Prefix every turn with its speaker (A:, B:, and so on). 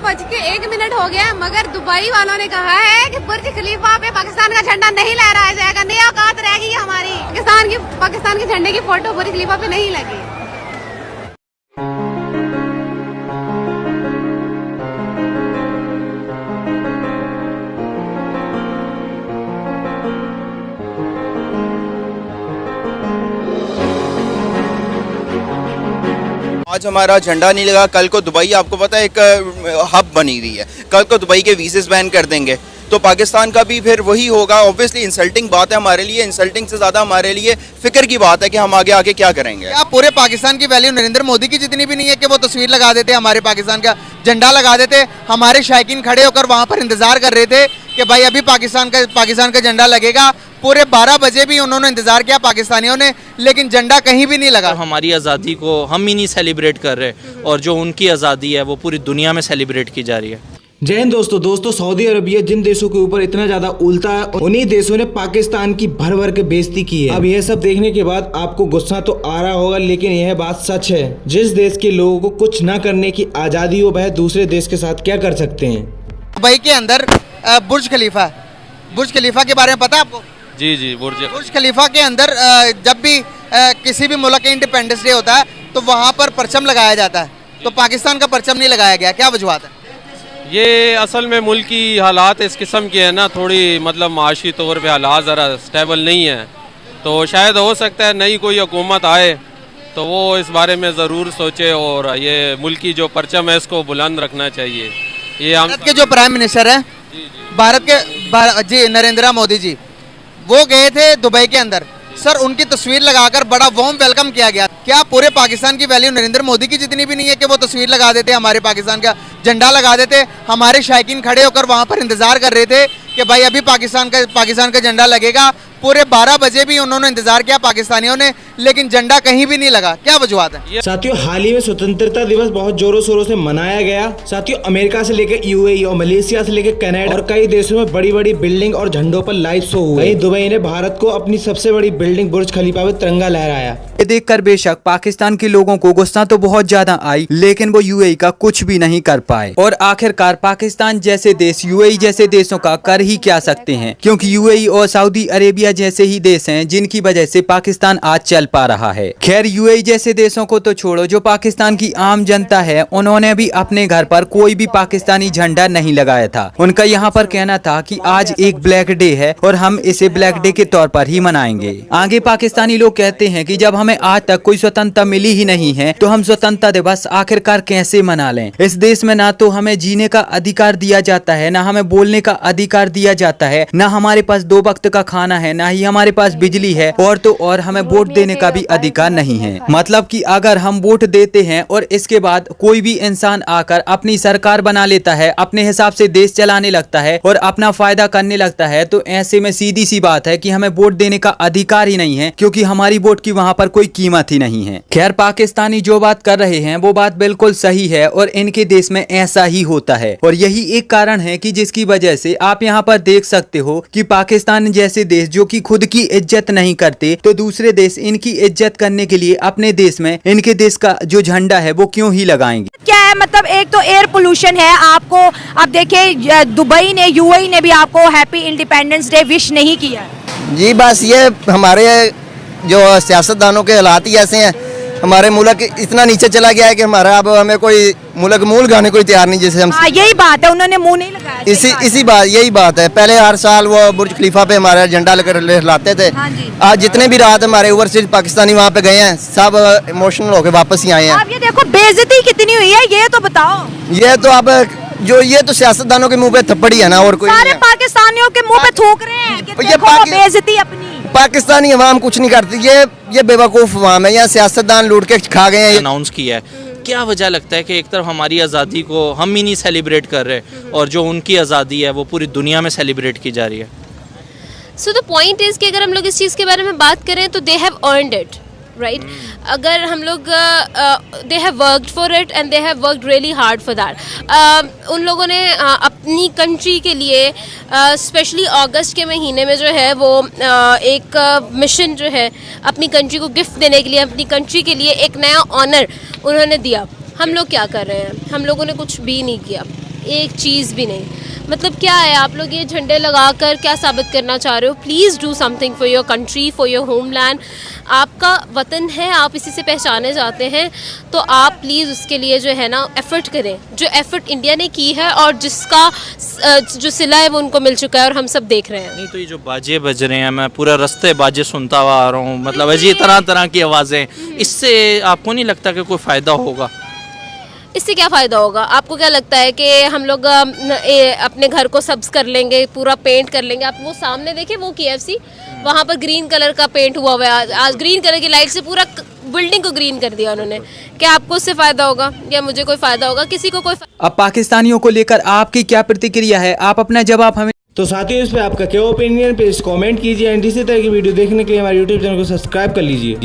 A: 11:01 हो गया, मगर दुबई वालों ने कहा है कि बुर्ज खलीफा पे पाकिस्तान का झंडा नहीं लहराया जाएगा। नई औकात रहेगी हमारी, पाकिस्तान के झंडे की फोटो बुर्ज खलीफा पे नहीं लगी।
B: आज हमारा झंडा नहीं लगा, कल को दुबई आपको पता है एक हब बनी हुई है, कल को दुबई के वीज़े बैन कर देंगे तो पाकिस्तान का भी फिर वही होगा। ऑब्वियसली इंसल्टिंग बात है हमारे लिए, इंसल्टिंग से ज़्यादा हमारे लिए फिक्र की बात है कि हम आगे क्या करेंगे।
C: क्या पूरे पाकिस्तान की वैल्यू नरेंद्र मोदी की जितनी भी नहीं है कि वो तस्वीर लगा देते, हमारे पाकिस्तान का झंडा लगा देते। हमारे शायकीन खड़े होकर वहाँ पर इंतजार कर रहे थे कि भाई अभी पाकिस्तान का झंडा लगेगा। पूरे 12 बजे भी उन्होंने इंतजार किया पाकिस्तानियों ने, लेकिन झंडा कहीं भी नहीं लगा।
D: हमारी आज़ादी को हम ही नहीं सेलिब्रेट कर रहे और जो उनकी आज़ादी है वो पूरी दुनिया में सेलिब्रेट की जा रही है।
E: जय हिंद दोस्तों सऊदी अरबिया जिन देशों के ऊपर इतना ज्यादा उल्टा है, उन्हीं देशों ने पाकिस्तान की भर भर के बेइज्जती की है। अब यह सब देखने के बाद आपको गुस्सा तो आ रहा होगा, लेकिन यह बात सच है। जिस देश के लोगों को कुछ न करने की आजादी हो, वह दूसरे देश के साथ क्या कर सकते हैं।
C: दुबई के अंदर बुर्ज खलीफा के बारे में पता है आपको?
F: जी
C: बुर्ज खलीफा के अंदर जब भी किसी भी मुल्क का इंडिपेंडेंस डे होता है तो वहाँ पर परचम लगाया जाता है, तो पाकिस्तान का परचम नहीं लगाया गया, क्या वजूहत है?
F: ये असल में मुल्क की हालात इस किस्म के हैं ना, थोड़ी मतलब माशी तौर पे हालात ज़रा स्टेबल नहीं है, तो शायद हो सकता है नई कोई हुकूमत आए तो वो इस बारे में ज़रूर सोचे और ये मुल्क की जो परचम है इसको बुलंद रखना चाहिए। ये
C: भारत के जो प्राइम मिनिस्टर हैं जी नरेंद्र मोदी जी, वो गए थे दुबई के अंदर। सर उनकी तस्वीर लगाकर बड़ा वार्म वेलकम किया गया। क्या पूरे पाकिस्तान की वैल्यू नरेंद्र मोदी की जितनी भी नहीं है कि वो तस्वीर लगा देते, हमारे पाकिस्तान का झंडा लगा देते। हमारे शायकीन खड़े होकर वहाँ पर इंतजार कर रहे थे कि भाई अभी पाकिस्तान का झंडा लगेगा। पूरे 12 बजे भी उन्होंने इंतजार किया पाकिस्तानियों ने, लेकिन झंडा कहीं भी नहीं लगा, क्या वजूहत है?
E: साथियों, हाल ही में स्वतंत्रता दिवस बहुत जोरों शोरों से मनाया गया। साथियों, अमेरिका से लेकर यूएई और मलेशिया से लेकर कनाडा और कई देशों में बड़ी बड़ी बिल्डिंग और झंडों पर लाइव शो हुए। वहीं दुबई ने भारत को अपनी सबसे बड़ी बिल्डिंग बुर्ज खलीफा में तिरंगा लहराया।
G: ये देखकर बेशक पाकिस्तान के लोगों को गुस्सा तो बहुत ज्यादा आई, लेकिन वो यूएई का कुछ भी नहीं कर पाए। और आखिरकार पाकिस्तान जैसे देश यूएई जैसे देशों का कर ही क्या सकते हैं, क्योंकि यूएई और सऊदी अरेबिया जैसे ही देश हैं जिनकी वजह से पाकिस्तान आज चल पा रहा है। खैर, यूएई जैसे देशों को तो छोड़ो, जो पाकिस्तान की आम जनता है उन्होंने भी अपने घर पर कोई भी पाकिस्तानी झंडा नहीं लगाया था। उनका यहाँ पर कहना था कि आज एक ब्लैक डे है और हम इसे ब्लैक डे के तौर पर ही मनाएंगे। आगे पाकिस्तानी लोग कहते हैं कि जब हमें आज तक कोई स्वतंत्रता मिली ही नहीं है तो हम स्वतंत्रता दिवस आखिरकार कैसे मना लें। इस देश में ना तो हमें जीने का अधिकार दिया जाता है, ना हमें बोलने का अधिकार दिया जाता है, ना हमारे पास 2 वक्त का खाना है, ना ही हमारे पास बिजली है, और तो और हमें वोट देने का भी अधिकार नहीं है। मतलब कि अगर हम वोट देते हैं और इसके बाद कोई भी इंसान आकर अपनी सरकार बना लेता है, अपने हिसाब से देश चलाने लगता है और अपना फायदा करने लगता है, तो ऐसे में सीधी सी बात है कि हमें वोट देने का अधिकार ही नहीं है, क्योंकि हमारी वोट की वहाँ पर कोई कीमत ही नहीं है। खैर, पाकिस्तानी जो बात कर रहे हैं वो बात बिल्कुल सही है और इनके देश में ऐसा ही होता है, और यही एक कारण है कि जिसकी वजह से आप यहाँ पर देख सकते हो कि पाकिस्तान जैसे देश जो कि खुद की इज्जत नहीं करते, तो दूसरे देश इनकी इज्जत करने के लिए अपने देश में इनके देश का जो झंडा है वो क्यों ही लगाएंगे।
H: क्या है मतलब, एक तो एयर पोल्यूशन है। आपको अब देखिए दुबई ने यूएई ने भी आपको हैप्पी इंडिपेंडेंस डे विश नहीं किया।
C: जी बस ये हमारे जो सियासतदानों के हालात ही ऐसे हैं, हमारे मुल्क इतना नीचे चला गया है कि हमारा अब हमें कोई मुल्क मूल गाने कोई तैयार नहीं, जैसे हम
H: यही बात है, उन्होंने मुंह नहीं लगाया।
C: यही बात है। पहले हर साल वो बुर्ज खलीफा पे हमारा झंडा लेकर लहराते थे। आज जितने भी रात हमारे ओवरसीज पाकिस्तानी वहाँ पे गए हैं, सब इमोशनल होकर वापस ही आए हैं।
H: आप ये देखो बेइज्जती कितनी हुई है, ये तो बताओ।
C: ये तो अब ये तो सियासतदानों के मुंह पे थप्पड़ ही है ना, और कोई
H: सारे पाकिस्तानियों के मुंह पे थूक रहे हैं कि देखो बेइज्जती अपनी।
C: पाकिस्तानी अवाम कुछ नहीं करती, ये बेवकूफ अवाम है, यहाँ सियासतदान लूट के खा गए हैं।
D: अनाउंस किया है, क्या वजह लगता है कि एक तरफ हमारी आज़ादी को हम ही नहीं सेलिब्रेट कर रहे और जो उनकी आज़ादी है वो पूरी दुनिया में सेलिब्रेट की जा रही है।
A: सो द पॉइंट इज कि अगर हम लोग इस चीज़ के बारे में बात करें तो they have earned it, right? अगर हम लोग they have worked for it and they have worked really hard for that. उन लोगों ने अपनी कंट्री के लिए स्पेशली अगस्त के महीने में जो है वो एक मिशन जो है अपनी कंट्री को गिफ्ट देने के लिए, अपनी कंट्री के लिए एक नया ऑनर उन्होंने दिया। हम लोग क्या कर रहे हैं? हम लोगों ने कुछ भी नहीं किया। एक चीज़ भी नहीं। मतलब क्या है, आप लोग ये झंडे लगाकर क्या साबित करना चाह रहे हो? Please do something for your country, for your homeland. आपका वतन है, आप इसी से पहचाने जाते हैं, तो आप प्लीज़ उसके लिए जो है ना एफ़र्ट करें, जो एफ़र्ट इंडिया ने की है और जिसका जो सिला है वो उनको मिल चुका है और हम सब देख रहे हैं।
D: नहीं तो ये जो बाजे बज रहे हैं, मैं पूरा रास्ते बाजे सुनता हुआ आ रहा हूँ, मतलब अजीब तरह तरह की आवाज़ें, इससे आपको नहीं लगता कि कोई फ़ायदा होगा?
A: इससे क्या फ़ायदा होगा? आपको क्या लगता है कि हम लोग अपने घर को सब्ज़ कर लेंगे, पूरा पेंट कर लेंगे? आप वो सामने देखें, वो KFC, वहाँ पर ग्रीन कलर का पेंट हुआ हुआ है। आज ग्रीन कलर की लाइट से पूरा बिल्डिंग को ग्रीन कर दिया उन्होंने। क्या आपको उससे फ़ायदा होगा या मुझे कोई फ़ायदा होगा? किसी को कोई
G: अब पाकिस्तानियों को लेकर आपकी क्या प्रतिक्रिया है? आप अपना जवाब हमें
E: तो साथियों, इस पे आपका क्या ओपिनियन, प्लीज कमेंट कीजिए एंड इसी तरह की वीडियो देखने के लिए हमारे यूट्यूब चैनल को सब्सक्राइब कर लीजिए।